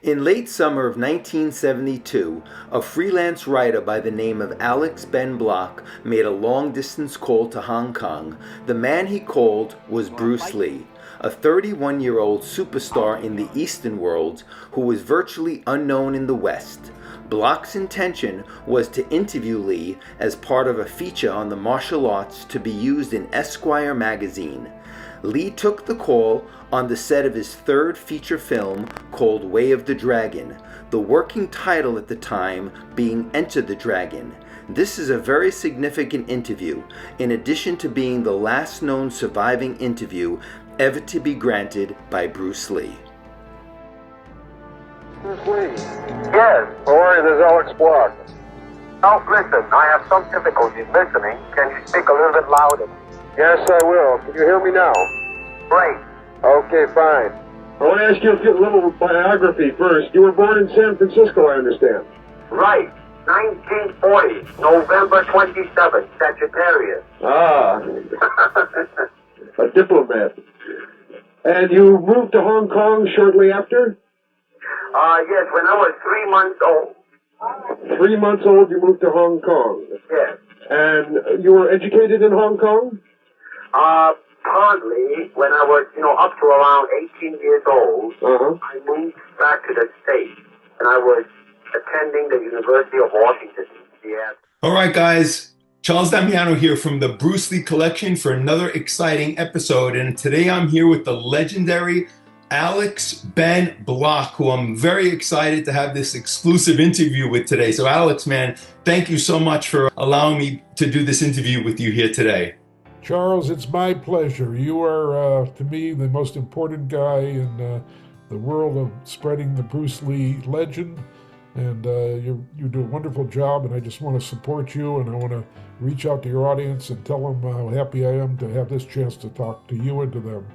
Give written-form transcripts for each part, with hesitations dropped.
In late summer of 1972, a freelance writer by the name of Alex Ben Block made a long-distance call to Hong Kong. The man he called was Bruce Lee, a 31-year-old superstar in the Eastern world who was virtually unknown in the West. Block's intention was to interview Lee as part of a feature on the martial arts to be used in Esquire magazine. Lee took the call on the set of his third feature film called Way of the Dragon, the working title at the time being Enter the Dragon. This is a very significant interview, in addition to being the last known surviving interview ever to be granted by Bruce Lee. Bruce Lee. Yes, or this is Alex Block. Now listen, I have some difficulties listening. Can you speak a little bit louder? Yes, I will. Can you hear me now? Great. Okay, fine. I want to ask you a little biography first. You were born in San Francisco, I understand. Right. 1940, November 27th, Sagittarius. Ah. A diplomat. And you moved to Hong Kong shortly after? Yes, when I was 3 months old. 3 months old, you moved to Hong Kong? Yes. And you were educated in Hong Kong? Partly, when I was, up to around 18 years old, I moved back to the States, and I was attending the University of Washington, D.C. All right, guys. Charles Damiano here from the Bruce Lee Collection for another exciting episode. And today I'm here with the legendary Alex Ben Block, who I'm very excited to have this exclusive interview with today. So Alex, man, thank you so much for allowing me to do this interview with you here today. Charles, it's my pleasure. You are, to me, the most important guy in the world of spreading the Bruce Lee legend. And you do a wonderful job, and I just want to support you, and I want to reach out to your audience and tell them how happy I am to have this chance to talk to you and to them.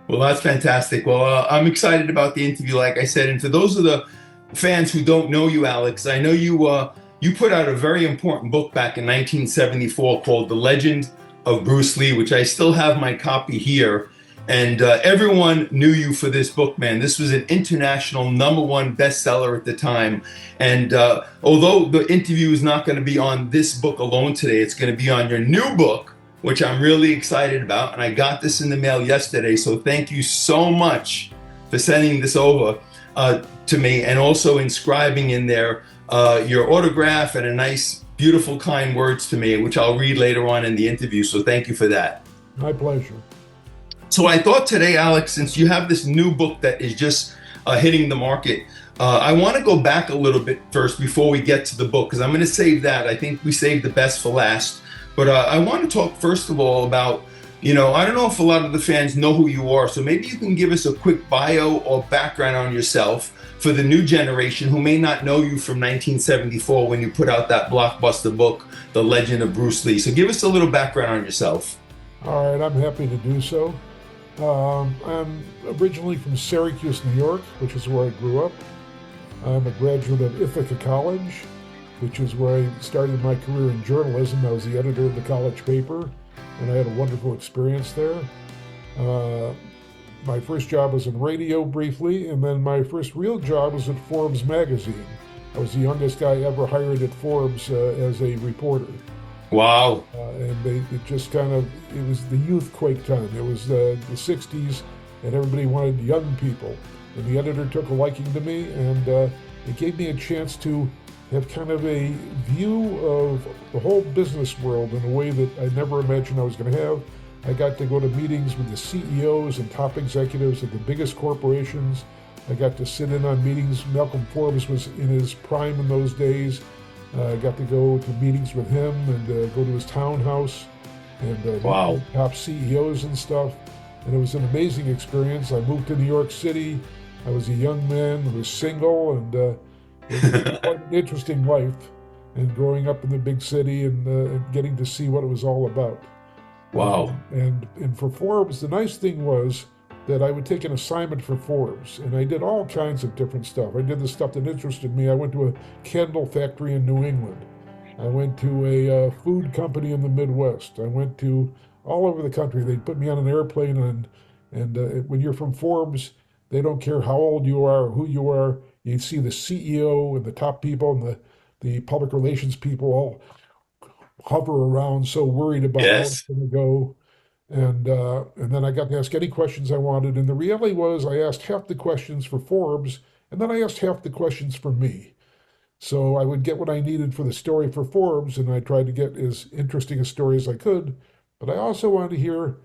Well, that's fantastic. Well, I'm excited about the interview, like I said. And for those of the fans who don't know you, Alex, I know you put out a very important book back in 1974 called The Legend of Bruce Lee, which I still have my copy here. And everyone knew you for this book, man. This was an international #1 bestseller at the time. And although the interview is not going to be on this book alone today, it's going to be on your new book, which I'm really excited about. And I got this in the mail yesterday. So thank you so much for sending this over to me, and also inscribing in there your autograph and a nice, beautiful, kind words to me, which I'll read later on in the interview. So thank you for that. My pleasure. So I thought today, Alex, since you have this new book that is just hitting the market, I want to go back a little bit first before we get to the book, because I'm going to save that. I think we saved the best for last. But I want to talk first of all about, I don't know if a lot of the fans know who you are. So maybe you can give us a quick bio or background on yourself for the new generation who may not know you from 1974 when you put out that blockbuster book, The Legend of Bruce Lee. So give us a little background on yourself. All right, I'm happy to do so. I'm originally from Syracuse, New York, which is where I grew up. I'm a graduate of Ithaca College, which is where I started my career in journalism. I was the editor of the college paper, and I had a wonderful experience there. My first job was in radio briefly, and then my first real job was at Forbes magazine. I was the youngest guy ever hired at Forbes as a reporter. Wow. And it was the youthquake time. It was the 60s, and everybody wanted young people. And the editor took a liking to me, and it gave me a chance to have kind of a view of the whole business world in a way that I never imagined I was going to have. I got to go to meetings with the CEOs and top executives of the biggest corporations. I got to sit in on meetings. Malcolm Forbes was in his prime in those days. I got to go to meetings with him and go to his townhouse and wow. meet with top CEOs and stuff. And it was an amazing experience. I moved to New York City. I was a young man who was single, and it was quite an interesting life, and growing up in the big city and getting to see what it was all about. Wow. And for Forbes, the nice thing was that I would take an assignment for Forbes, and I did all kinds of different stuff. I did the stuff that interested me. I went to a candle factory in New England. I went to a food company in the Midwest. I went to all over the country. They put me on an airplane, and when you're from Forbes, they don't care how old you are or who you are. you'd see the CEO and the top people and the public relations people all hover around, so worried about how it's Yes. going to go. And then I got to ask any questions I wanted. And the reality was, I asked half the questions for Forbes, and then I asked half the questions for me. So I would get what I needed for the story for Forbes, and I tried to get as interesting a story as I could. But I also wanted to hear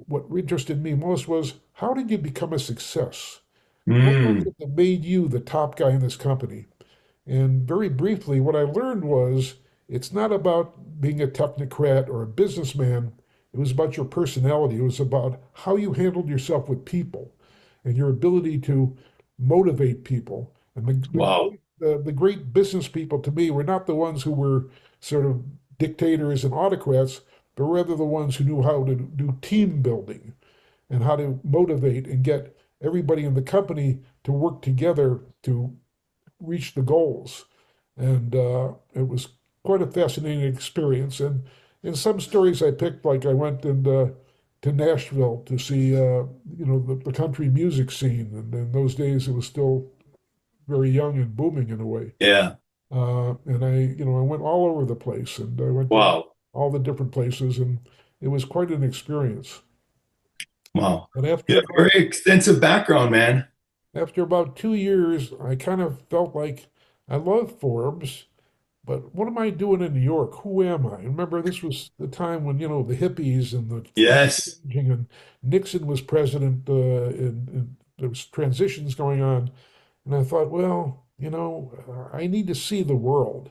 what interested me most was, how did you become a success? What was Mm. it that made you the top guy in this company? And very briefly, what I learned was, it's not about being a technocrat or a businessman. It was about your personality. It was about how you handled yourself with people and your ability to motivate people. And Wow. the great business people to me were not the ones who were sort of dictators and autocrats, but rather the ones who knew how to do team building and how to motivate and get everybody in the company to work together to reach the goals. And it was quite a fascinating experience. And in some stories I picked, like I went to Nashville to see, the country music scene. And in those days, it was still very young and booming in a way. Yeah. And I went all over the place, and I went to Wow. all the different places, and it was quite an experience. Wow. But You have a very extensive background, man. after about 2 years, I kind of felt like I love Forbes, but what am I doing in New York? Who am I? Remember, this was the time when, the hippies and the flag Yes. changing, and Nixon was president, and there was transitions going on. And I thought, well, I need to see the world.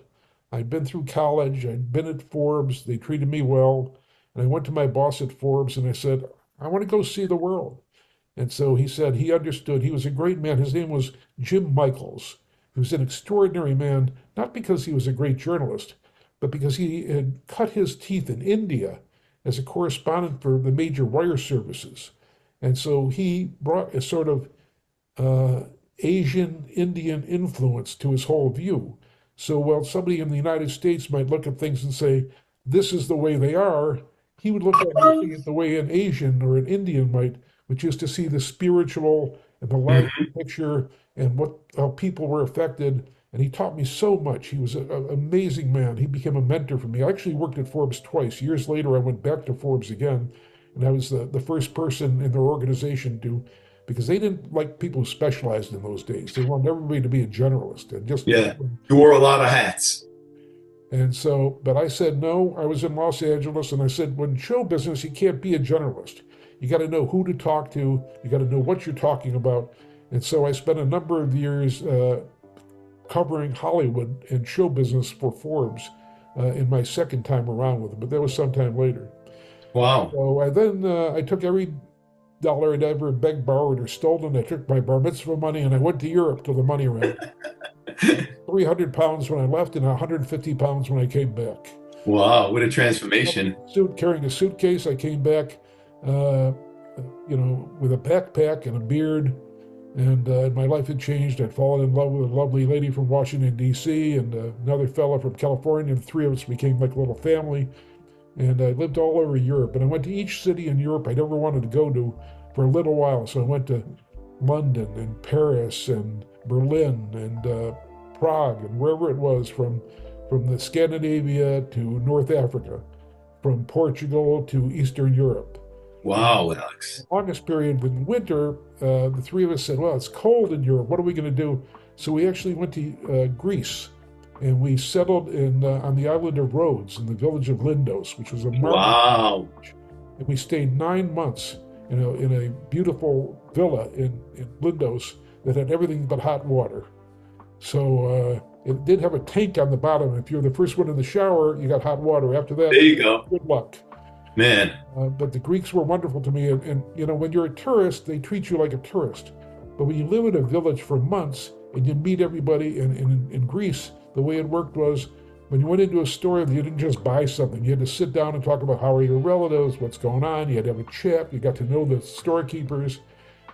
I'd been through college, I'd been at Forbes, they treated me well. And I went to my boss at Forbes and I said, I want to go see the world. And so he said he understood. He was a great man. His name was Jim Michaels. He was an extraordinary man, not because he was a great journalist, but because he had cut his teeth in India as a correspondent for the major wire services. And so he brought a sort of uh, Asian Indian influence to his whole view. So while somebody in the United States might look at things and say, this is the way they are, he would look at it and see it the way an Asian or an Indian might, which is to see the spiritual and the larger Mhm. picture and how people were affected. And he taught me so much. He was an amazing man. He became a mentor for me. I actually worked at Forbes twice. Years later, I went back to Forbes again, and I was the first person in their organization to, because they didn't like people who specialized in those days. They wanted everybody to be a generalist and just. Yeah. You wore a lot of hats. And so, but I said no. I was in Los Angeles, and I said, when show business, you can't be a generalist. You got to know who to talk to. You got to know what you're talking about. And so I spent a number of years covering Hollywood and show business for Forbes in my second time around with them, but that was sometime later. Wow. So I took every dollar I'd ever begged, borrowed, or stolen. I took my bar mitzvah money and I went to Europe till the money ran. 300 pounds when I left and 150 pounds when I came back. Wow. What a transformation. Carrying a suitcase, I came back, uh, with a backpack and a beard. And my life had changed. I'd fallen in love with a lovely lady from Washington, D.C., and another fella from California. And the three of us became like a little family. And I lived all over Europe. And I went to each city in Europe I'd ever wanted to go to for a little while. So I went to London and Paris and Berlin and Prague and wherever it was, from the Scandinavia to North Africa, from Portugal to Eastern Europe. Wow, Alex. Longest period in winter, the three of us said, well, it's cold in Europe. What are we going to do? So we actually went to Greece, and we settled on the island of Rhodes in the village of Lindos, which was a marvelous Wow. village. And we stayed 9 months in a beautiful villa in Lindos that had everything but hot water. So it did have a tank on the bottom. If you're the first one in the shower, you got hot water. After that, There you go. good luck. Man. But the Greeks were wonderful to me. And, when you're a tourist, they treat you like a tourist. But when you live in a village for months and you meet everybody in Greece, the way it worked was, when you went into a store, you didn't just buy something. You had to sit down and talk about how are your relatives, what's going on. You had to have a chat. You got to know the storekeepers.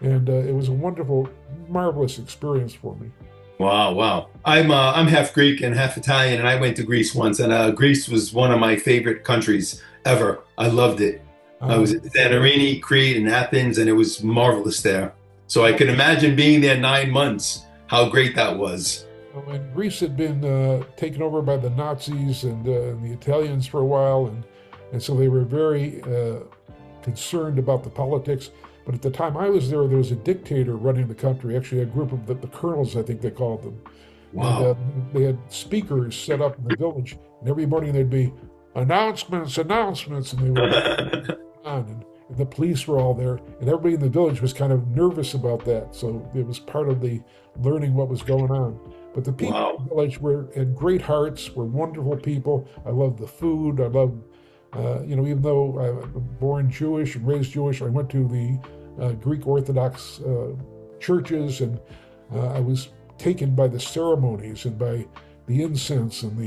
And it was a wonderful, marvelous experience for me. Wow, wow. I'm half Greek and half Italian, and I went to Greece once, and Greece was one of my favorite countries ever. I loved it. I was at Santorini, Crete, and Athens, and it was marvelous there. So I can imagine being there 9 months. how great that was. When Greece had been taken over by the Nazis and the Italians for a while, and so they were very concerned about the politics. But at the time I was there was a dictator running the country, actually a group of the colonels, I think they called them. And Wow. they had speakers set up in the village, and every morning there'd be announcements, announcements, and they were on, and the police were all there, and everybody in the village was kind of nervous about that. So it was part of the learning what was going on. But the people in Wow. the village had great hearts, were wonderful people. I loved the food. I loved, even though I'm born Jewish and raised Jewish, I went to the Greek Orthodox churches, and I was taken by the ceremonies and by the incense and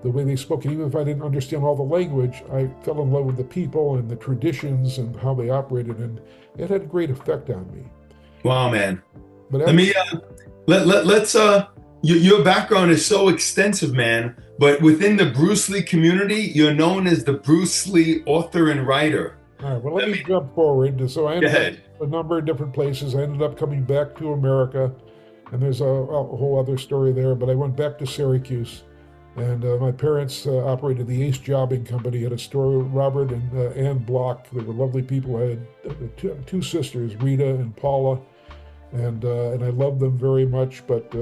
the way they spoke. And even if I didn't understand all the language, I fell in love with the people and the traditions and how they operated, and it had a great effect on me. Wow, man. But Let me let's your background is so extensive, man, but within the Bruce Lee community, you're known as the Bruce Lee author and writer. all right, well, let me jump forward. So I Go ended ahead. up a number of different places. I ended up coming back to America, and there's a whole other story there, but I went back to Syracuse. And my parents operated the Ace Jobbing Company at a store. Robert and Ann Block, they were lovely people. I had two sisters, Rita and Paula, and I loved them very much. But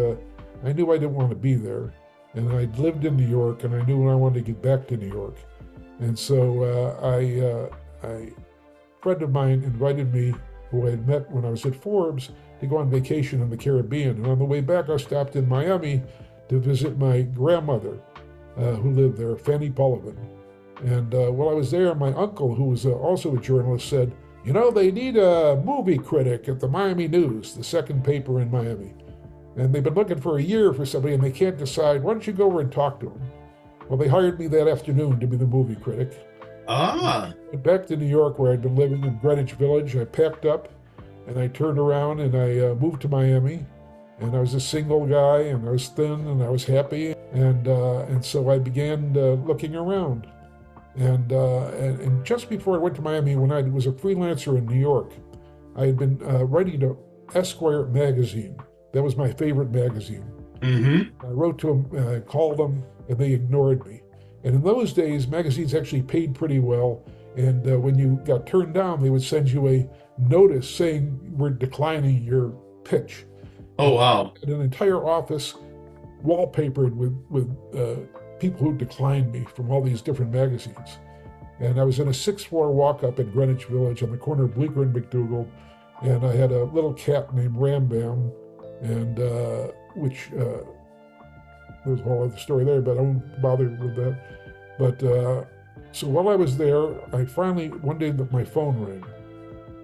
I knew I didn't want to be there, and I'd lived in New York, and I knew I wanted to get back to New York. And so a friend of mine invited me, who I had met when I was at Forbes, to go on vacation in the Caribbean. And on the way back, I stopped in Miami to visit my grandmother, who lived there, Fanny Pullivan. And while I was there, my uncle, who was also a journalist, said, they need a movie critic at the Miami News, the second paper in Miami. And they've been looking for a year for somebody, and they can't decide. Why don't you go over and talk to them? Well, they hired me that afternoon to be the movie critic. Ah, Went back to New York, where I'd been living in Greenwich Village. I packed up, and I turned around, and I moved to Miami. And I was a single guy, and I was thin, and I was happy, and so I began looking around. And just before I went to Miami, when I was a freelancer in New York, I had been writing to Esquire magazine. That was my favorite magazine. mm-hmm. I wrote to them, called them, and they ignored me. And in those days, magazines actually paid pretty well. And when you got turned down, they would send you a notice saying we're declining your pitch. Oh, wow. And an entire office wallpapered with people who declined me from all these different magazines. And I was in a 6th floor walk-up in Greenwich Village on the corner of Bleecker and McDougal, and I had a little cat named Rambam, and which there's a whole other story there, but I won't bother with that. But so while I was there, I finally, one day my phone rang,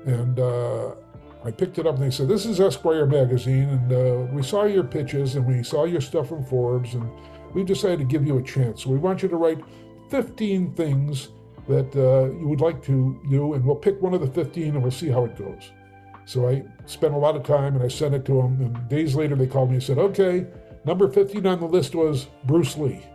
and I picked it up, and they said, "This is Esquire magazine, and we saw your pitches, and we saw your stuff from Forbes, and we've decided to give you a chance. So we want you to write 15 things that you would like to do, and we'll pick one of the 15, and we'll see how it goes." So I spent a lot of time, and I sent it to them, and days later they called me and said, "Okay, number 15 on the list was Bruce Lee."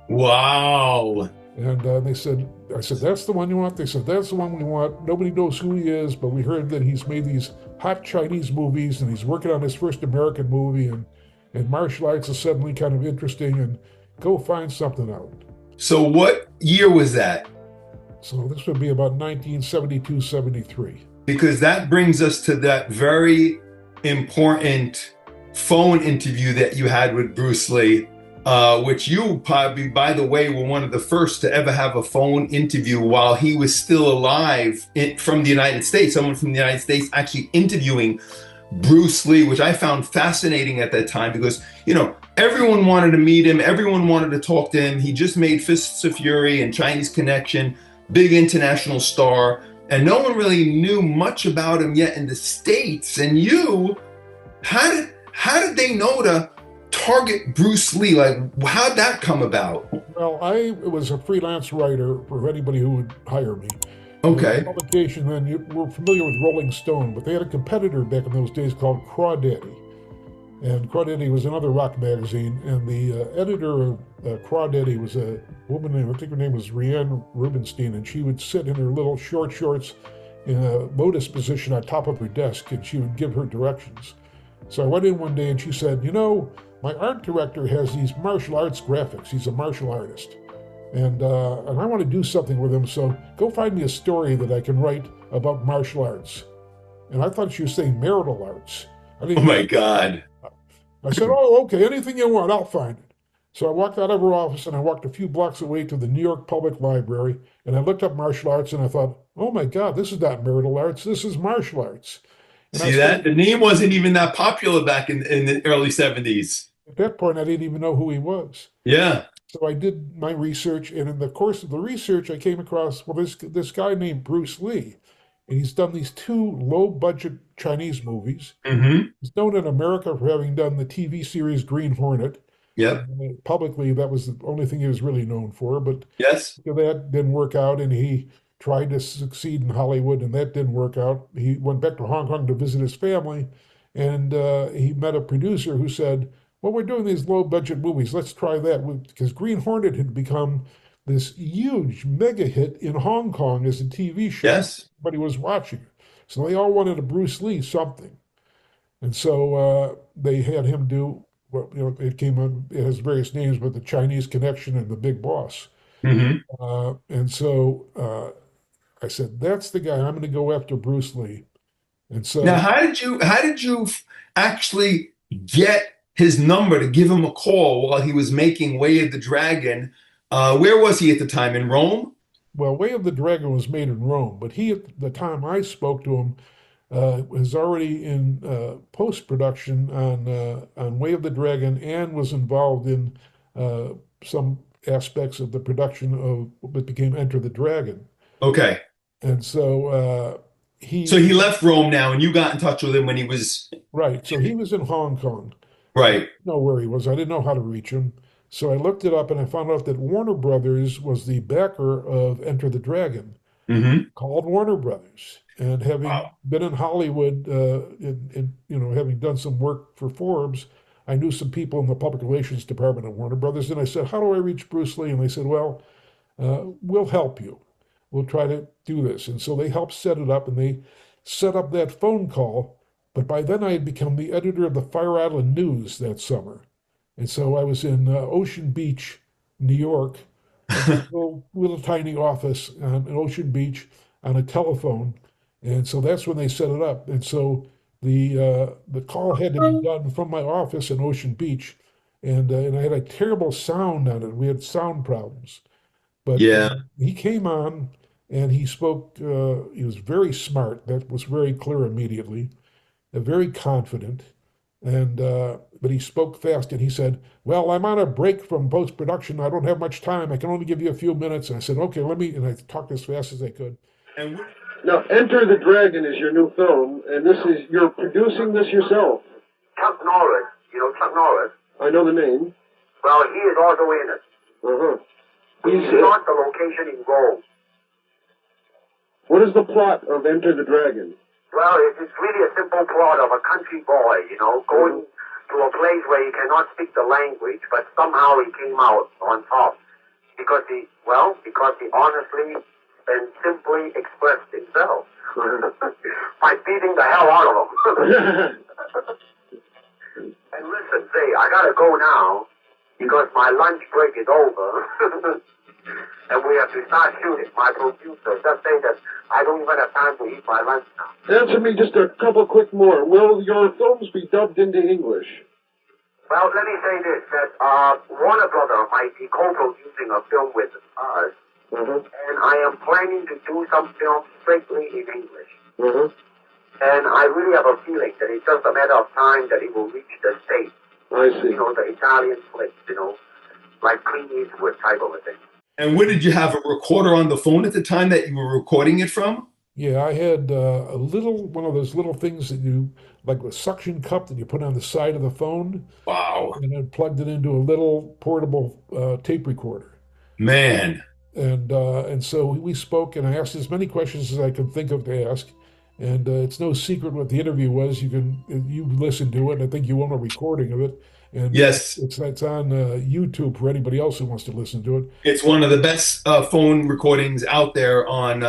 Wow. And I said, "That's the one you want?" They said, "That's the one we want. Nobody knows who he is, but we heard that he's made these hot Chinese movies, and he's working on his first American movie, and martial arts is suddenly kind of interesting, and go find something out." So what year was that? So this would be about 1972, 73. Because that brings us to that very important phone interview that you had with Bruce Lee, which you probably, by the way, were one of the first to ever have a phone interview while he was still alive from the United States. Someone from the United States actually interviewing Bruce Lee, which I found fascinating at that time because, everyone wanted to meet him. Everyone wanted to talk to him. He just made Fists of Fury and Chinese Connection, big international star. And no one really knew much about him yet in the States. And how did they know to target Bruce Lee? Like, how'd that come about? Well, I was a freelance writer for anybody who would hire me. Okay. The publication then, you were familiar with Rolling Stone, but they had a competitor back in those days called Crawdaddy. And Crawdaddy was another rock magazine, and the editor of Crawdaddy was a woman named, I think her name was Rhiannon Rubenstein, and she would sit in her little short shorts in a lotus position on top of her desk, and she would give her directions. So I went in one day and she said, my art director has these martial arts graphics. He's a martial artist. And I want to do something with him. So go find me a story that I can write about martial arts. And I thought she was saying marital arts. I Oh didn't my God. I said, oh, okay, anything you want, I'll find it. So I walked out of her office and I walked a few blocks away to the New York Public Library and I looked up martial arts and I thought, oh my God, this is not marital arts, this is martial arts. And I See that? started, The name wasn't even that popular back in the early 70s. at that point, I didn't even know who he was. Yeah. So I did my research, and in the course of the research, I came across, well, this guy named Bruce Lee, and he's done these two low-budget Chinese movies. Mm-hmm. He's known in America for having done the TV series Green Hornet. Yep. Publicly, that was the only thing he was really known for, but Yes. that didn't work out, and he tried to succeed in Hollywood, and that didn't work out. He went back to Hong Kong to visit his family, and he met a producer who said, well, we're doing these low-budget movies. Let's try that. Because Green Hornet had become this huge mega hit in Hong Kong as a TV show. Yes. Everybody was watching it. So they all wanted a Bruce Lee something. And so they had him do, well, it came on, it has various names, but the Chinese Connection and the Big Boss. Mm-hmm. And so I said, that's the guy. I'm going to go after Bruce Lee. And so Now, how did you actually get his number to give him a call while he was making Way of the Dragon? Where was he at the time? In Rome? Well, Way of the Dragon was made in Rome, but he, at the time I spoke to him, was already in post-production on Way of the Dragon and was involved in some aspects of the production of what became Enter the Dragon. Okay. And so So he left Rome now, and you got in touch with him when he was right. So he was in Hong Kong. I right. didn't know where he was. I didn't know how to reach him. So I looked it up and I found out that Warner Brothers was the backer of Enter the Dragon, Mm-hmm. called Warner Brothers. And having Wow. been in Hollywood, having done some work for Forbes, I knew some people in the public relations department at Warner Brothers. And I said, how do I reach Bruce Lee? And they said, well, we'll help you. We'll try to do this. And so they helped set it up and they set up that phone call. But by then I had become the editor of the Fire Island News that summer. And so I was in Ocean Beach, New York, a little tiny office on Ocean Beach on a telephone. And so that's when they set it up. And so the call had to be done from my office in Ocean Beach. And I had a terrible sound on it. We had sound problems. But Yeah. he came on and he spoke, he was very smart. That was very clear immediately, very confident. But he spoke fast and he said, well, I'm on a break from post production. I don't have much time. I can only give you a few minutes. And I said, okay, and I talked as fast as I could. And Now, Enter the Dragon is your new film, and you're producing this yourself. Chuck Norris, you know Chuck Norris? I know the name. Well, he is also in it. Uh-huh. We shot the location in Rome. What is the plot of Enter the Dragon? Well, it's really a simple plot of a country boy, going to a place where he cannot speak the language, but somehow he came out on top. Because he honestly and simply expressed himself by beating the hell out of him. And listen, say, I gotta go now because my lunch break is over. And we have to start shooting. My producer just say that I don't even have time to eat my lunch now. Answer me just a couple quick more. Will your films be dubbed into English? Well, let me say this, that Warner Brother might be co-producing a film with us, and I am planning to do some films strictly in English. And I really have a feeling that it's just a matter of time that it will reach the States. I see. The Italian flicks, like Clint Eastwood type of a thing. And what did you have a recorder on the phone at the time that you were recording it from? Yeah, I had one of those little things that like a suction cup that you put on the side of the phone. Wow. And I plugged it into a little portable tape recorder. Man. And so we spoke, and I asked as many questions as I could think of to ask. And it's no secret what the interview was. You listened to it. I think you own a recording of it. And Yes. it's on YouTube for anybody else who wants to listen to it. It's one of the best phone recordings out there on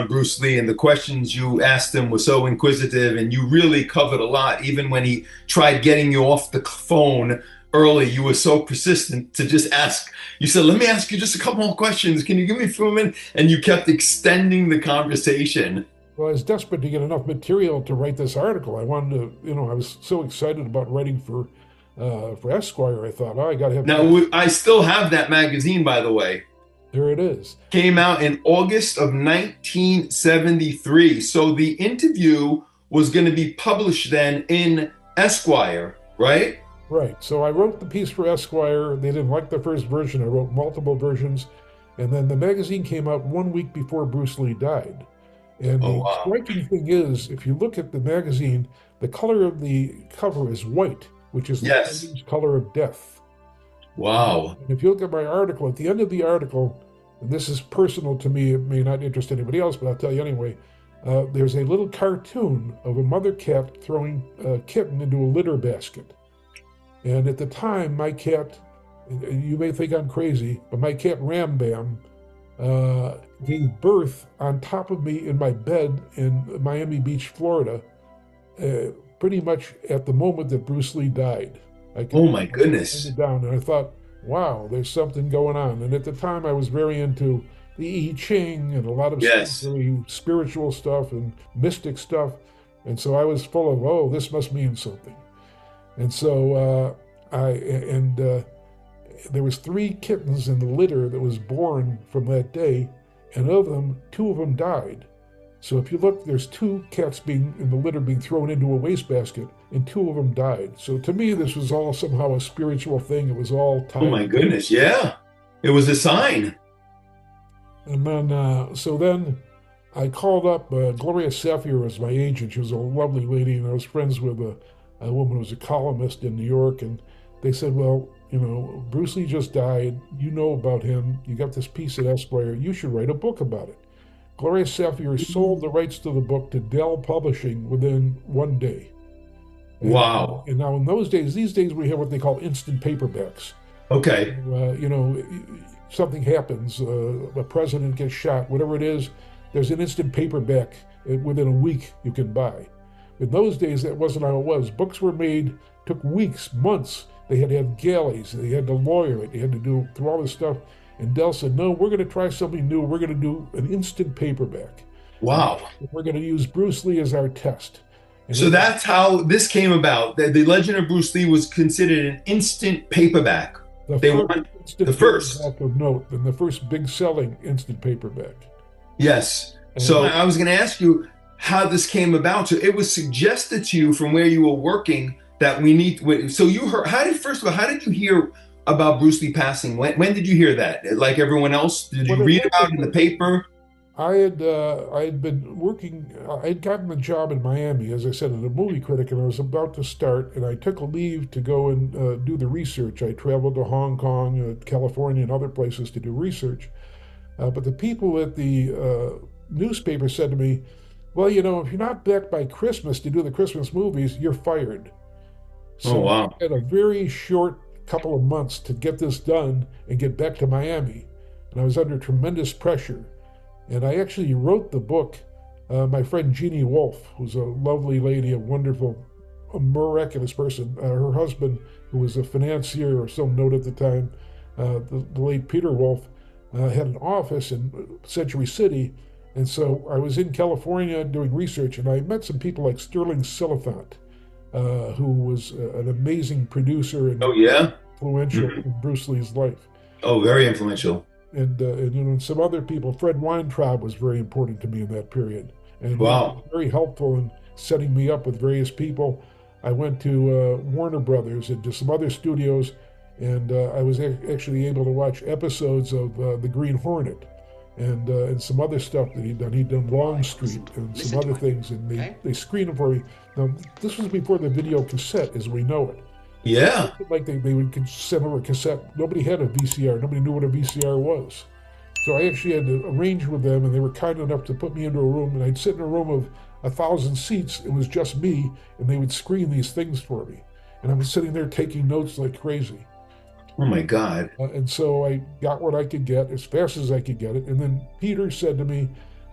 Bruce Lee, and the questions you asked him were so inquisitive, and you really covered a lot. Even when he tried getting you off the phone early, you were so persistent to just ask. You said, "Let me ask you just a couple more questions. Can you give me a few minutes?" And you kept extending the conversation. Well, I was desperate to get enough material to write this article. I wanted to, I was so excited about writing for Esquire. I thought, oh, I got to have. Now, I still have that magazine, by the way. There it is. Came out in August of 1973. So the interview was going to be published then in Esquire, right? Right. So I wrote the piece for Esquire. They didn't like the first version. I wrote multiple versions. And then the magazine came out 1 week before Bruce Lee died. And the striking thing is, if you look at the magazine, the color of the cover is white, which is the Chinese color of death. Wow. And if you look at my article, at the end of the article, and this is personal to me, it may not interest anybody else, but I'll tell you anyway, there's a little cartoon of a mother cat throwing a kitten into a litter basket. And at the time, my cat, you may think I'm crazy, but my cat Ram Bam gave birth on top of me in my bed in Miami Beach, Florida, pretty much at the moment that Bruce Lee died. Oh my goodness. Down, and I thought, wow, there's something going on. And at the time I was very into the I Ching and a lot of very spiritual stuff and mystic stuff. And so I was full of, oh, this must mean something. And so there was 3 kittens in the litter that was born from that day, and of them, 2 of them died. So if you look, there's 2 cats in the litter being thrown into a wastebasket, and 2 of them died. So to me, this was all somehow a spiritual thing. It was all tied. Oh my goodness, yeah. It was a sign. And then, so then I called up Gloria Safier as my agent. She was a lovely lady, and I was friends with a woman who was a columnist in New York, and they said, well, Bruce Lee just died. You know about him. You got this piece at Esquire. You should write a book about it. Gloria Safier sold the rights to the book to Dell Publishing within 1 day. Wow. And now in these days we have what they call instant paperbacks. Okay. Something happens, a president gets shot, whatever it is, there's an instant paperback within a week you can buy. In those days, that wasn't how it was. Books were made, took weeks, months. They had to have galleys. They had to lawyer it. They had to do through all this stuff. And Dell said, no, we're going to try something new. We're going to do an instant paperback. Wow. We're going to use Bruce Lee as our test. And so that's how this came about. The Legend of Bruce Lee was considered an instant paperback. The first of note, and the first big selling instant paperback. Yes. So I was going to ask you how this came about. So it was suggested to you from where you were working that we need. So you heard. How did you hear about Bruce Lee passing? When did you hear that? Like everyone else, did you read about it in the paper? I had been working. I had gotten a job in Miami, as I said, as a movie critic, and I was about to start. And I took a leave to go and do the research. I traveled to Hong Kong, California, and other places to do research. But the people at the newspaper said to me, "Well, if you're not back by Christmas to do the Christmas movies, you're fired." So I had a very short couple of months to get this done and get back to Miami, and I was under tremendous pressure. And I actually wrote the book. My friend Jeannie Wolf, who's a lovely lady, a wonderful, a miraculous person. Her husband, who was a financier or some note at the time, the late Peter Wolf, had an office in Century City. And so I was in California doing research, and I met some people like Sterling Silliphant, who was an amazing producer and influential in Bruce Lee's life. Oh, very influential. And some other people. Fred Weintraub was very important to me in that period, and he was very helpful in setting me up with various people. I went to Warner Brothers and to some other studios, and I was actually able to watch episodes of The Green Hornet and some other stuff that he'd done. He'd done Longstreet and some other things, and they screened them for me. Now, this was before the video cassette as we know it. Yeah. Like they would send over a cassette. Nobody had a VCR. Nobody knew what a VCR was. So I actually had to arrange with them, and they were kind enough to put me into a room, and I'd sit in a room of 1,000 seats. It was just me, and they would screen these things for me. and I was sitting there taking notes like crazy. Oh my God. And so I got what I could get as fast as I could get it. And then Peter said to me,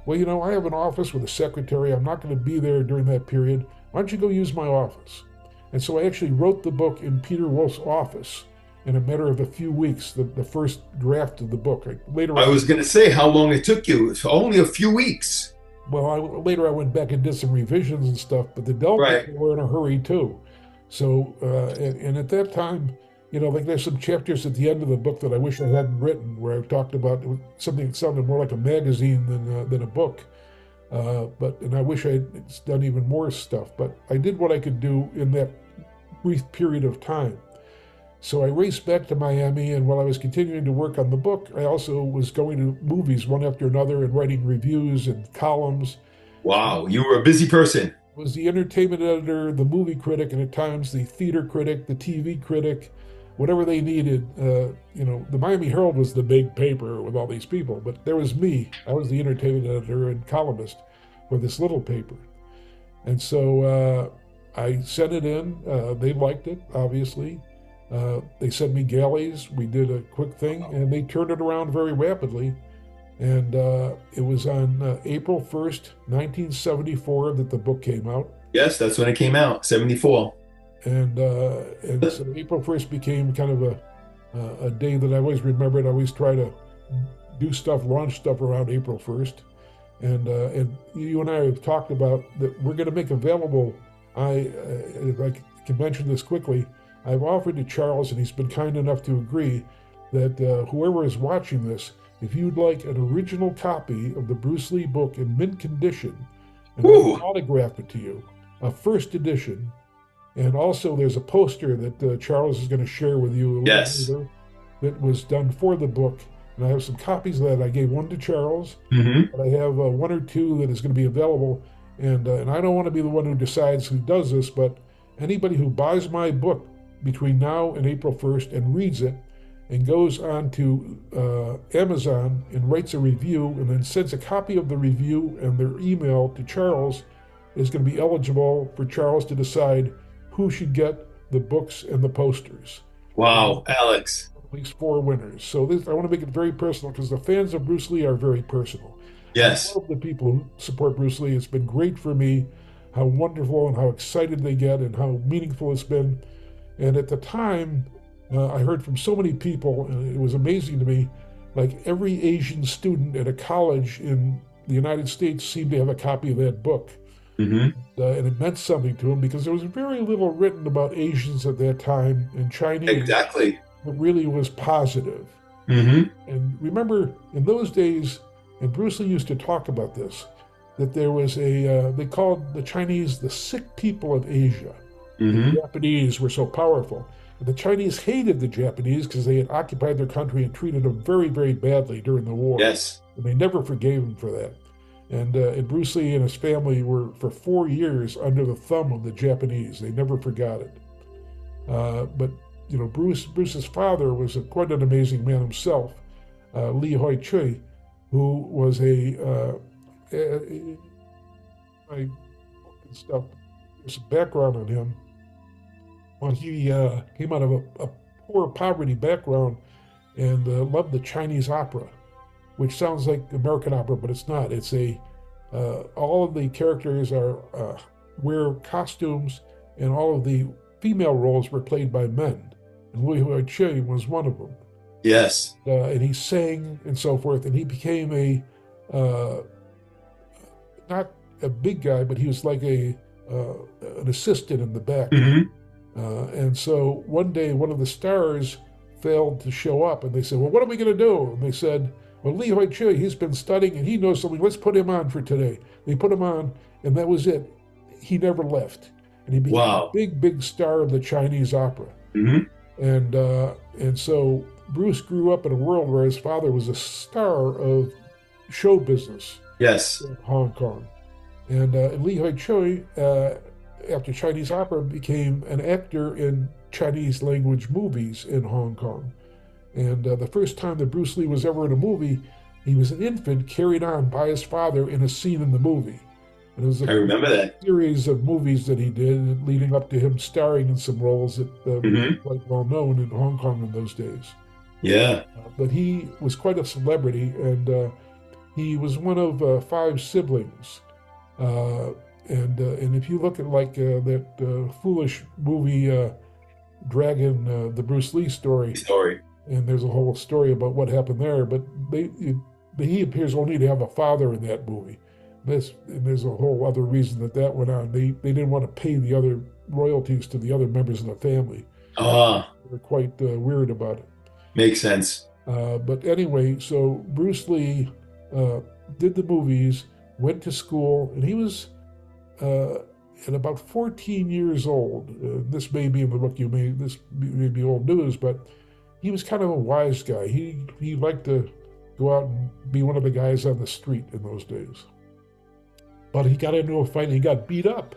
well, I have an office with a secretary. I'm not going to be there during that period. Why don't you go use my office? And so I actually wrote the book in Peter Wolf's office in a matter of a few weeks, the first draft of the book. I was going to say how long it took you. It's only a few weeks. Well, later I went back and did some revisions and stuff, but the Dell Right. people were in a hurry too. So, and at that time, like there's some chapters at the end of the book that I wish I hadn't written, where I talked about something that sounded more like a magazine than a book. And I wish I had done even more stuff, but I did what I could do in that brief period of time. So I raced back to Miami, and while I was continuing to work on the book, I also was going to movies one after another and writing reviews and columns. Wow, you were a busy person. I was the entertainment editor, the movie critic, and at times the theater critic, the TV critic, whatever they needed. The Miami Herald was the big paper with all these people, but there was me. I was the entertainment editor and columnist for this little paper. And so I sent it in. They liked it, obviously. They sent me galleys. We did a quick thing, and they turned it around very rapidly. And it was on April 1st, 1974 that the book came out. Yes, that's when it came out, 74. And so April 1st became kind of a day that I always remembered. I always try to do stuff, launch stuff around April 1st. And you and I have talked about that we're going to make available, if I can mention this quickly, I've offered to Charles, and he's been kind enough to agree, that whoever is watching this, if you'd like an original copy of the Bruce Lee book in mint condition, and I'll autograph it to you, a first edition, and also there's a poster that Charles is going to share with you a little later that was done for the book, and I have some copies of that. I gave one to Charles, but I have one or two that is going to be available, and I don't want to be the one who decides who does this, but anybody who buys my book between now and April 1st and reads it and goes on to Amazon and writes a review and then sends a copy of the review and their email to Charles is going to be eligible for Charles to decide who should get the books and the posters. Wow, Alex. At least 4 winners. So I want to make it very personal because the fans of Bruce Lee are very personal. Yes. I love the people who support Bruce Lee. It's been great for me, how wonderful and how excited they get and how meaningful it's been. And at the time, I heard from so many people, and it was amazing to me, like every Asian student at a college in the United States seemed to have a copy of that book. And it meant something to them because there was very little written about Asians at that time and Chinese. Exactly. It really was positive. And remember, in those days, and Bruce Lee used to talk about this, that there was they called the Chinese the sick people of Asia. The Japanese were so powerful. The Chinese hated the Japanese because they had occupied their country and treated them very, very badly during the war. Yes. And they never forgave them for that. And Bruce Lee and his family were, for 4 years, under the thumb of the Japanese. They never forgot it. But Bruce's father was quite an amazing man himself, Li Hoi Chui, who was there's some background on him. Well, he came out of a poor poverty background and loved the Chinese opera, which sounds like American opera, but it's not. It's all of the characters wear costumes, and all of the female roles were played by men. And Li Hoi Chui was one of them. Yes. And he sang and so forth, and he became not a big guy, but he was like an assistant in the back. And so one day, one of the stars failed to show up, and they said, well, what are we going to do? And they said, well, Li Hoi Chui, he's been studying, and he knows something. Let's put him on for today. They put him on, and that was it. He never left. And he became a big, big star of the Chinese opera. And so Bruce grew up in a world where his father was a star of show business. Yes. In Hong Kong. And Li Hoi Chui, after Chinese opera, became an actor in Chinese language movies in Hong Kong. And the first time that Bruce Lee was ever in a movie, he was an infant carried on by his father in a scene in the movie. And it was I a remember that. series of movies that he did leading up to him starring in some roles that were Hmm. quite well known in Hong Kong in those days. Yeah. But he was quite a celebrity, and he was one of five siblings. Uh, and if you look at like that foolish movie Dragon, the Bruce Lee story, Story. and there's a whole story about what happened there. But he appears only to have a father in that movie. And there's a whole other reason that went on. They didn't want to pay the other royalties to the other members of the family. Ah, They were quite weird about it. makes sense. But anyway, so Bruce Lee uh, did the movies, went to school, and he was at about 14 years old. This may be in the book. This may be old news, but he was kind of a wise guy. He liked to go out and be one of the guys on the street in those days. But he got into a fight and he got beat up.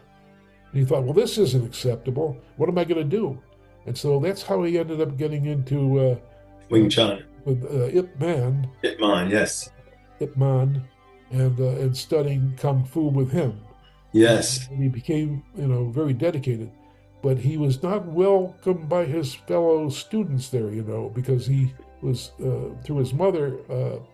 And he thought, well, this isn't acceptable. What am I going to do? And so that's how he ended up getting into Wing Chun. with Ip Man, Hitman, yes. Ip Man, and studying kung fu with him. Yes. And he became, very dedicated. But he was not welcomed by his fellow students there, because he was, through his mother,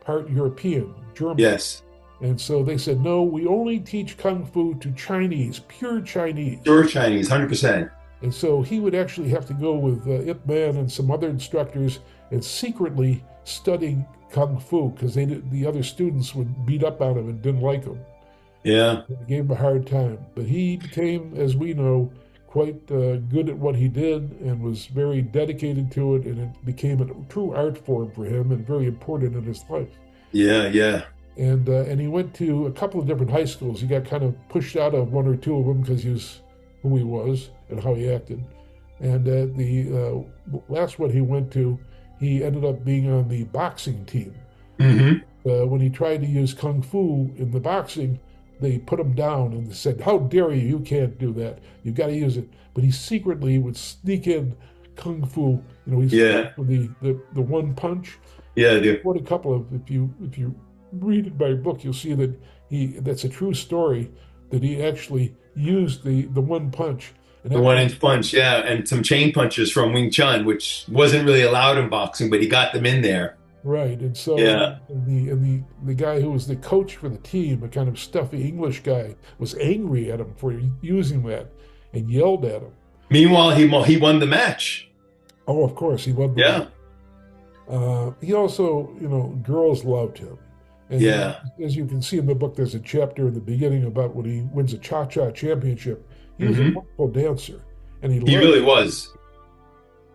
part European, German. Yes. And so they said, no, we only teach kung fu to Chinese, pure Chinese. Pure Chinese, 100%. And so he would actually have to go with Ip Man and some other instructors and secretly study kung fu because the other students would beat up on him and didn't like him. Yeah. They gave him a hard time. But he became, as we know, quite good at what he did and was very dedicated to it. And it became a true art form for him and very important in his life. Yeah, yeah. And he went to a couple of different high schools. He got kind of pushed out of one or two of them because he was who he was and how he acted. And the last one he went to, he ended up being on the boxing team. Mm-hmm. When he tried to use kung fu in the boxing, they put him down and said, "How dare you? You can't do that. You've got to use it." But he secretly would sneak in kung fu. He's with the one punch. Yeah, dude. What a couple of if you read my book, you'll see that that's a true story that he actually used the one punch. And The 1-inch punch, yeah, and some chain punches from Wing Chun, which wasn't really allowed in boxing, but he got them in there. Right, and so Yeah. the guy who was the coach for the team, a kind of stuffy English guy, was angry at him for using that and yelled at him. Meanwhile, he won the match. Oh, of course, he won. Yeah. He also, girls loved him. And Yeah. as you can see in the book, there's a chapter in the beginning about when he wins a cha-cha championship. He was a wonderful dancer, and he really was.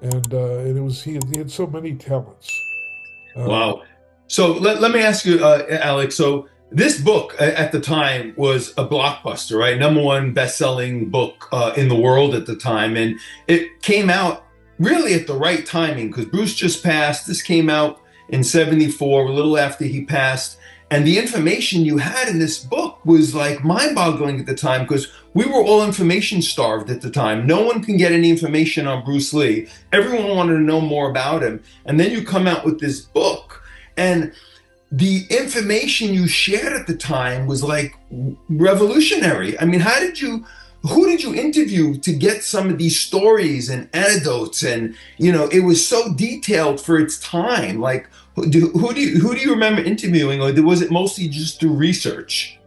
And he had so many talents. Wow. So let me ask you, Alex. So this book at the time was a blockbuster, right? #1 best-selling book in the world at the time, and it came out really at the right timing because Bruce just passed. This came out in '74, a little after he passed. And the information you had in this book was like mind-boggling at the time because we were all information starved at the time. No one can get any information on Bruce Lee. Everyone wanted to know more about him. And then you come out with this book. And the information you shared at the time was like revolutionary. I mean, who did you interview to get some of these stories and anecdotes? And, it was so detailed for its time. Like, who do you remember interviewing, or was it mostly just through research?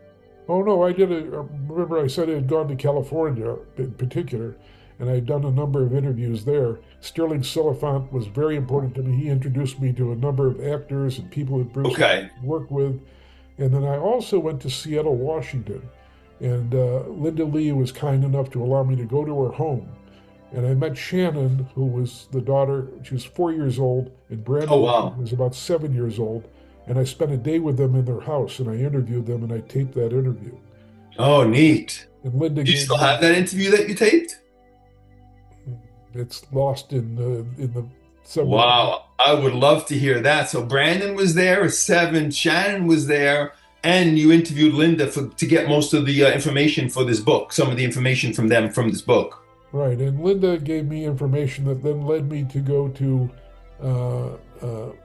Oh no, I did it. Remember, I said I had gone to California in particular, and I'd done a number of interviews there. Sterling Silliphant was very important to me. He introduced me to a number of actors and people that Bruce worked with. And then I also went to Seattle, Washington, and Linda Lee was kind enough to allow me to go to her home. And I met Shannon, who was the daughter. She was 4 years old, and Brandon was about 7 years old. And I spent a day with them in their house, and I interviewed them, and I taped that interview. Oh, neat. And Linda, do you still have that interview that you taped? It's lost in the. Wow, I would love to hear that. So Brandon was there at 7, Shannon was there, and you interviewed Linda to get most of the information for this book, some of the information from them from this book. Right, and Linda gave me information that then led me to go to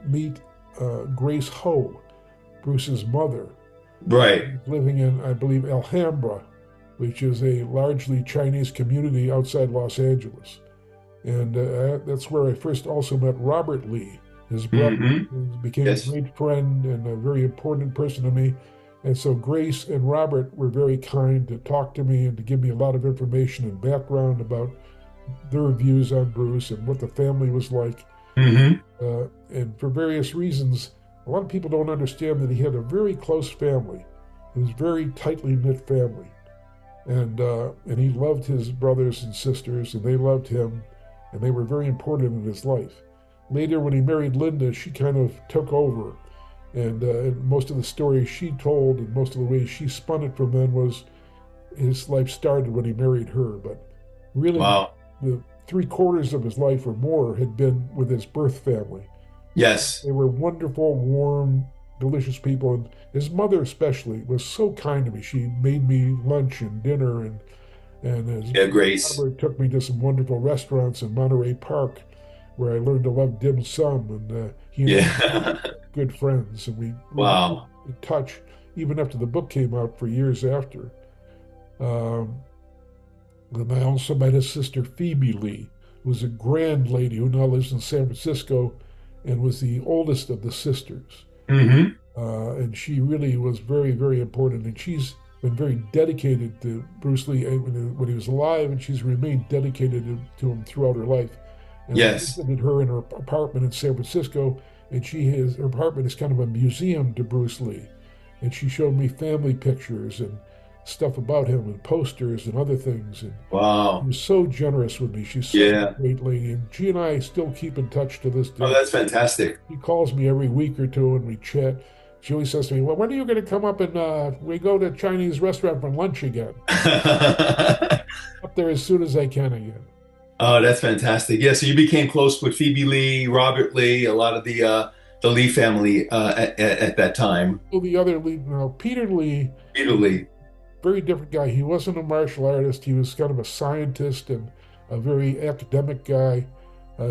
meet Grace Ho, Bruce's mother. Right. Living in, I believe, Alhambra, which is a largely Chinese community outside Los Angeles. And that's where I first also met Robert Lee, his brother, who became a Yes. great friend and a very important person to me. And so Grace and Robert were very kind to talk to me and to give me a lot of information and background about their views on Bruce and what the family was like. And for various reasons, a lot of people don't understand that he had a very close family. It was a very tightly knit family. And he loved his brothers and sisters, and they loved him, and they were very important in his life. Later, when he married Linda, she kind of took over. And most of the stories she told and most of the ways she spun it from then was his life started when he married her. But really, Wow. the 3/4 of his life or more had been with his birth family. Yes. They were wonderful, warm, delicious people. And his mother especially was so kind to me. She made me lunch and dinner, and his Grace. Robert took me to some wonderful restaurants in Monterey Park where I learned to love dim sum. And he and I were good friends. And we Wow. were in touch even after the book came out for years after. Then I also met his sister Phoebe Lee, who was a grand lady who now lives in San Francisco and was the oldest of the sisters. And she really was very, very important. And she's been very dedicated to Bruce Lee when he was alive, and she's remained dedicated to him throughout her life. And Yes. I visited her in her apartment in San Francisco, and her apartment is kind of a museum to Bruce Lee. And she showed me family pictures and stuff about him and posters and other things. And Wow. she was so generous with me. She's such a great lady. And she and I still keep in touch to this day. Oh, that's fantastic. She calls me every week or two and we chat. She always says to me, well, when are you going to come up and we go to a Chinese restaurant for lunch again? Up there as soon as I can again. Oh, that's fantastic. Yeah, so you became close with Phoebe Lee, Robert Lee, a lot of the Lee family at that time. Well, the other Lee, Peter Lee. Peter Lee. Very different guy. He wasn't a martial artist. He was kind of a scientist and a very academic guy.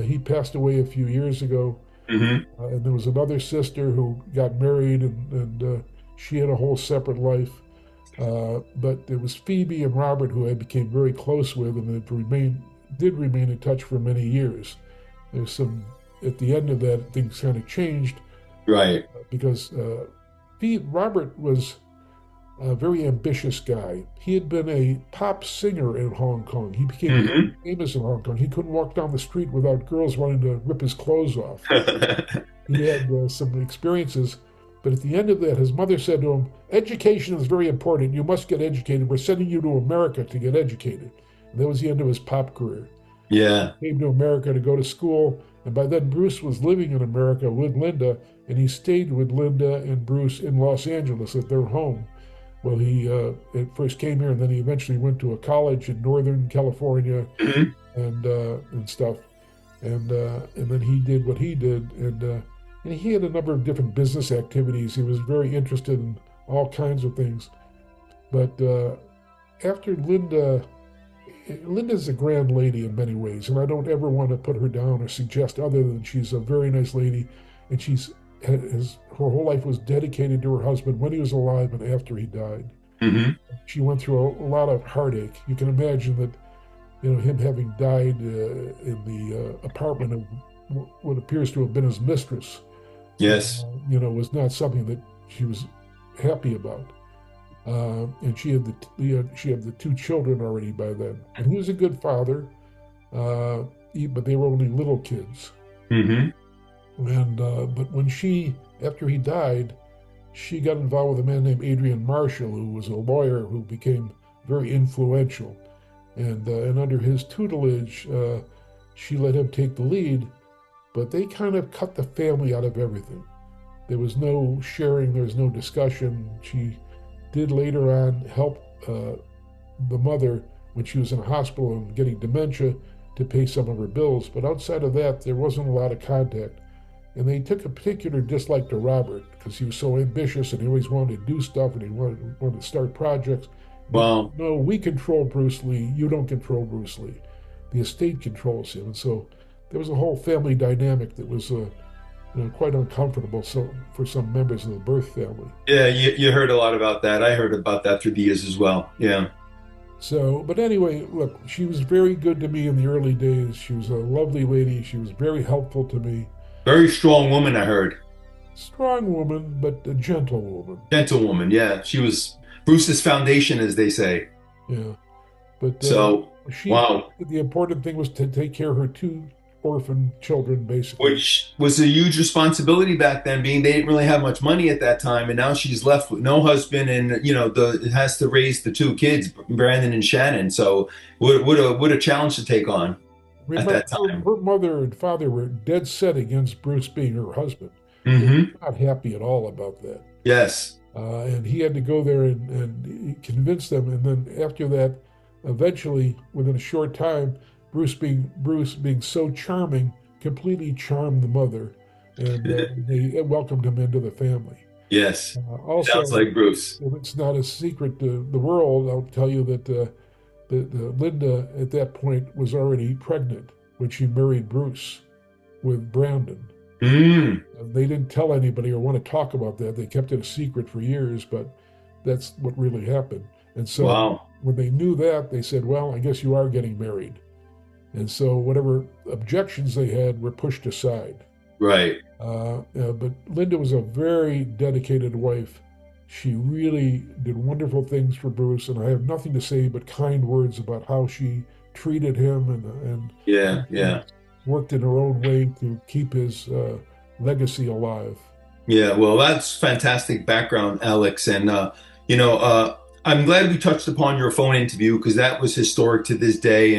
He passed away a few years ago. And there was another sister who got married, and she had a whole separate life. But it was Phoebe and Robert who I became very close with, and did remain in touch for many years. There's at the end of that, things kind of changed. Right. Because Robert was a very ambitious guy. He had been a pop singer in Hong Kong. He became famous in Hong Kong. He couldn't walk down the street without girls wanting to rip his clothes off. He had some experiences, but at the end of that, his mother said to him, education is very important. You must get educated. We're sending you to America to get educated. And that was the end of his pop career. Yeah. He came to America to go to school, and by then Bruce was living in America with Linda, and he stayed with Linda and Bruce in Los Angeles at their home. Well, he at first came here, and then he eventually went to a college in Northern California and stuff. And then he did what he did, and he had a number of different business activities. He was very interested in all kinds of things. But after Linda's a grand lady in many ways, and I don't ever want to put her down or suggest other than she's a very nice lady, and her whole life was dedicated to her husband when he was alive and after he died. She went through a lot of heartache. You can imagine that, him having died in the apartment of what appears to have been his mistress. Yes. Was not something that she was happy about. And she had the 2 children already by then. And he was a good father, but they were only little kids. And but when after he died, she got involved with a man named Adrian Marshall, who was a lawyer who became very influential. And under his tutelage, she let him take the lead, but they kind of cut the family out of everything. There was no sharing, there was no discussion. She did later on help the mother when she was in a hospital and getting dementia to pay some of her bills. But outside of that, there wasn't a lot of contact. And they took a particular dislike to Robert because he was so ambitious and he always wanted to do stuff and he wanted to start projects. Wow. No, we control Bruce Lee. You don't control Bruce Lee. The estate controls him. And so there was a whole family dynamic that was quite uncomfortable for some members of the birth family. Yeah, you heard a lot about that. I heard about that through the years as well. Yeah. So, but anyway, look, she was very good to me in the early days. She was a lovely lady. She was very helpful to me. Very strong woman, I heard. Strong woman, but a gentle woman. Gentlewoman, yeah. She was Bruce's foundation, as they say. Yeah. But So, she, wow. the important thing was to take care of her two orphan children, basically. Which was a huge responsibility back then, being they didn't really have much money at that time, and now she's left with no husband, and has to raise the two kids, Brandon and Shannon. So, what a challenge to take on at Remember, that time. her mother and father were dead set against Bruce being her husband. They were Mm-hmm. not happy at all about that. Yes. And he had to go there and convince them. And then after that, eventually, within a short time, Bruce being so charming, completely charmed the mother, and they welcomed him into the family. Yes. Also, Sounds like Bruce. it's not a secret to the world. I'll tell you that Linda at that point was already pregnant when she married Bruce with Brandon. Mm. And they didn't tell anybody or want to talk about that. They kept it a secret for years, but that's what really happened. And so Wow. when they knew that, they said, well, I guess you are getting married. And so whatever objections they had were pushed aside. Right. But Linda was a very dedicated wife. She really did wonderful things for Bruce, and I have nothing to say but kind words about how she treated him and Yeah. Yeah. worked in her own way to keep his legacy alive. Yeah, well, that's fantastic background, Alex. And, I'm glad we touched upon your phone interview because that was historic to this day.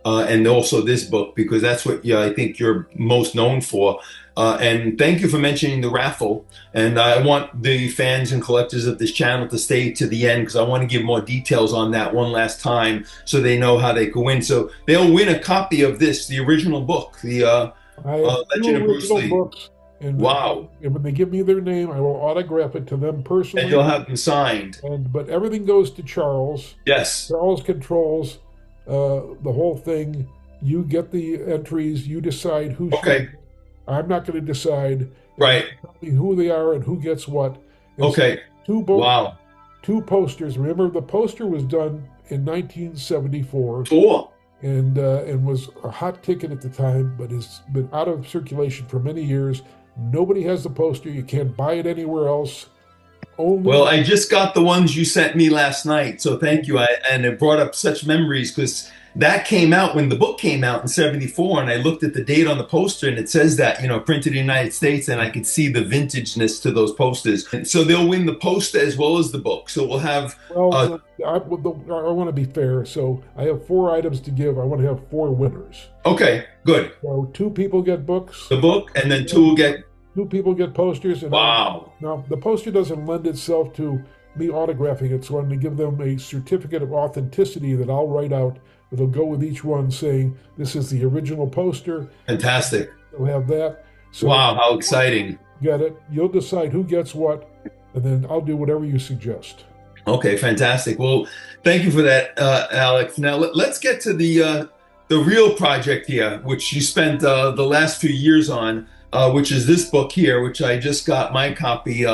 And also this book, because that's what I think you're most known for. And thank you for mentioning the raffle. And I want the fans and collectors of this channel to stay to the end because I want to give more details on that one last time so they know how they can win. So they'll win a copy of this, the original book, the I have Legend of two Bruce original Lee. books, and Wow. and when they give me their name, I will autograph it to them personally. And you'll have them signed. But everything goes to Charles. Yes. Charles controls the whole thing. You get the entries. You decide who. Okay. I'm not going to decide. Right. Tell me who they are and who gets what. And Okay. so Wow. two posters. Remember, the poster was done in 1974 Cool. and was a hot ticket at the time, but has been out of circulation for many years. Nobody has the poster. You can't buy it anywhere else. Only Well, I just got the ones you sent me last night, so thank you. And it brought up such memories because that came out when the book came out in '74, and I looked at the date on the poster, and it says that printed in the United States, and I could see the vintageness to those posters. And so they'll win the poster as well as the book. So we'll have. Well, I want to be fair, so I have 4 items to give. I want to have 4 winners. Okay, good. So 2 people get books. The book, and then 2 will get. 2 people get posters. And Wow. Now, the poster doesn't lend itself to me autographing it, so I'm going to give them a certificate of authenticity that I'll write out. It'll go with each one saying, this is the original poster. Fantastic. They'll have that. So Wow, how exciting. get it. You'll decide who gets what, and then I'll do whatever you suggest. Okay, fantastic. Well, thank you for that, Alex. Now let's get to the real project here, which you spent the last few years on, which is this book here, which I just got my copy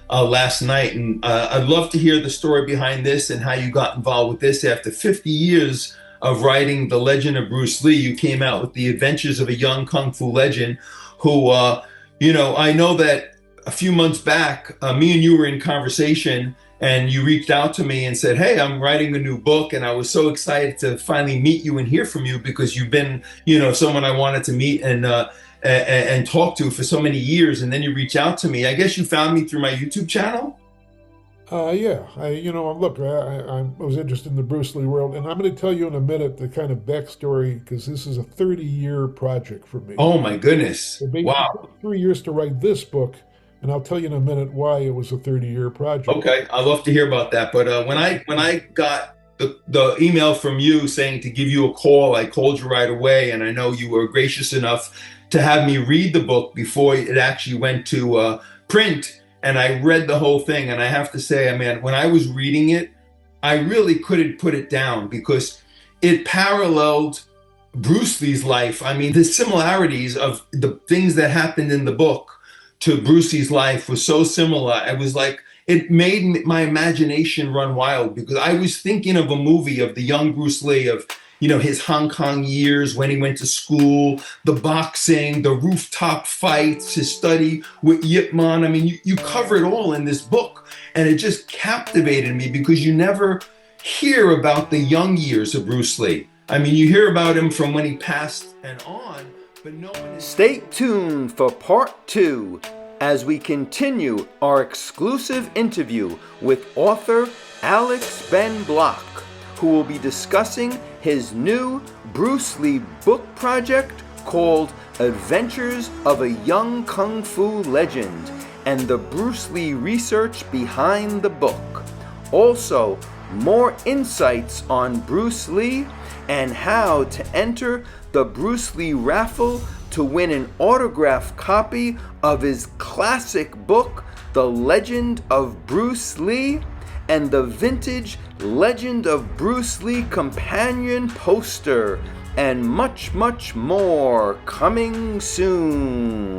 last night, and I'd love to hear the story behind this and how you got involved with this. After 50 years of writing The Legend of Bruce Lee, you came out with The Adventures of a Young Kung Fu Legend, who, I know that a few months back, me and you were in conversation, and you reached out to me and said, hey, I'm writing a new book. And I was so excited to finally meet you and hear from you because you've been, someone I wanted to meet and talk to for so many years. And then you reach out to me. I guess you found me through my YouTube channel? Yeah, look, I was interested in the Bruce Lee world, and I'm going to tell you in a minute the kind of backstory, because this is a 30-year project for me. Oh, my goodness. Wow. It took 3 years to write this book, and I'll tell you in a minute why it was a 30-year project. Okay, I'd love to hear about that. But when I got the email from you saying to give you a call, I called you right away, and I know you were gracious enough to have me read the book before it actually went to print. And I read the whole thing, and I have to say, man, when I was reading it, I really couldn't put it down because it paralleled Bruce Lee's life. I mean, the similarities of the things that happened in the book to Bruce Lee's life was so similar. I was like, it made my imagination run wild, because I was thinking of a movie of the young Bruce Lee, of, his Hong Kong years when he went to school, the boxing, the rooftop fights, his study with Yip Man. I mean, you cover it all in this book, and it just captivated me, because you never hear about the young years of Bruce Lee. I mean, you hear about him from when he passed and on, but no one is... Stay tuned for part 2 as we continue our exclusive interview with author Alex Ben Block, who will be discussing his new Bruce Lee book project called Adventures of a Young Kung Fu Legend, and the Bruce Lee research behind the book. Also, more insights on Bruce Lee and how to enter the Bruce Lee raffle to win an autographed copy of his classic book, The Legend of Bruce Lee, and the vintage Legend of Bruce Lee companion poster, and much, much more coming soon.